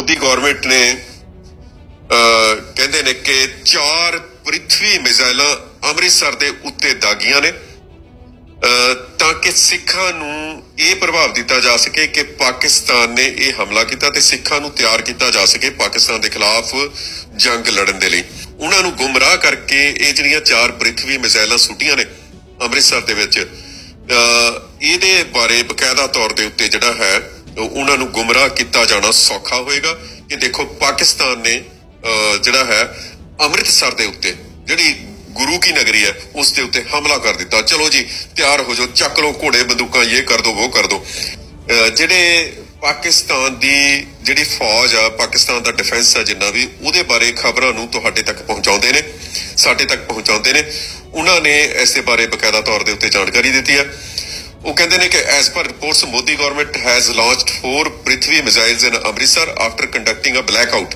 Modi government ਨੇ ਕਹਿੰਦੇ ਨੇ ਕਿ 4 ਪ੍ਰਿਥਵੀ ਮਿਜ਼ਾਈਲਾਂ ਅੰਮ੍ਰਿਤਸਰ ਦੇ ਉੱਤੇ ਦਾਗੀਆਂ ਨੇ ਤਾਂ ਕਿ ਸਿੱਖਾਂ ਨੂੰ ਇਹ ਪ੍ਰਭਾਵ ਦਿੱਤਾ ਜਾ ਸਕੇ ਕਿ ਪਾਕਿਸਤਾਨ ਨੇ ਇਹ ਹਮਲਾ ਕੀਤਾ ਤੇ ਸਿੱਖਾਂ ਨੂੰ ਤਿਆਰ ਕੀਤਾ ਜਾ ਸਕੇ ਪਾਕਿਸਤਾਨ ਦੇ ਖਿਲਾਫ ਜੰਗ ਲੜਨ ਦੇ ਲਈ। ਉਹਨਾਂ ਨੂੰ ਗੁੰਮਰਾਹ ਕਰਕੇ ਇਹ ਜਿਹੜੀਆਂ 4 ਪ੍ਰਿਥਵੀ ਮਿਜ਼ਾਈਲਾਂ ਸੁੱਟੀਆਂ ਨੇ ਅੰਮ੍ਰਿਤਸਰ ਦੇ ਵਿੱਚ, ਇਹਦੇ ਬਾਰੇ ਬਕਾਇਦਾ ਤੌਰ ਦੇ ਉੱਤੇ ਜਿਹੜਾ ਹੈ ਉਹਨਾਂ ਨੂੰ ਗੁੰਮਰਾਹ ਕੀਤਾ ਜਾਣਾ ਸੌਖਾ ਹੋਏਗਾ ਕਿ ਦੇਖੋ ਪਾਕਿਸਤਾਨ ਨੇ ਜਿਹੜਾ ਹੈ ਅੰਮ੍ਰਿਤਸਰ ਦੇ ਉੱਤੇ ਜਿਹੜੀ ਗੁਰੂ ਕੀ ਨਗਰੀ ਹੈ ਉਸ ਦੇ ਉੱਤੇ ਹਮਲਾ ਕਰ ਦਿੱਤਾ। ਚਲੋ ਜੀ ਤਿਆਰ ਹੋ ਜਾਓ, ਚੱਕ ਲਓ ਘੋੜੇ ਬੰਦੂਕਾਂ, ਇਹ ਕਰ ਦੋ ਉਹ ਕਰ ਦੋ। ਜਿਹੜੇ ਪਾਕਿਸਤਾਨ ਦੀ ਜਿਹੜੀ ਫੌਜ ਆ, ਪਾਕਿਸਤਾਨ ਦਾ ਡਿਫੈਂਸ ਆ ਜਿੰਨਾ ਵੀ, ਉਹਦੇ ਬਾਰੇ ਖਬਰਾਂ ਨੂੰ ਤੁਹਾਡੇ ਤੱਕ ਪਹੁੰਚਾਉਂਦੇ ਨੇ, ਸਾਡੇ ਤੱਕ ਪਹੁੰਚਾਉਂਦੇ ਨੇ। ਉਹਨਾਂ ਨੇ ਇਸ ਦੇ ਬਾਰੇ ਬਕਾਇਦਾ ਤੌਰ ਦੇ ਉੱਤੇ ਜਾਣਕਾਰੀ ਦਿੱਤੀ ਹੈ। ਉਹ ਕਹਿੰਦੇ ਨੇ ਕਿ as per reports Modi government has launched 4 Prithvi missiles in Amritsar after conducting a black out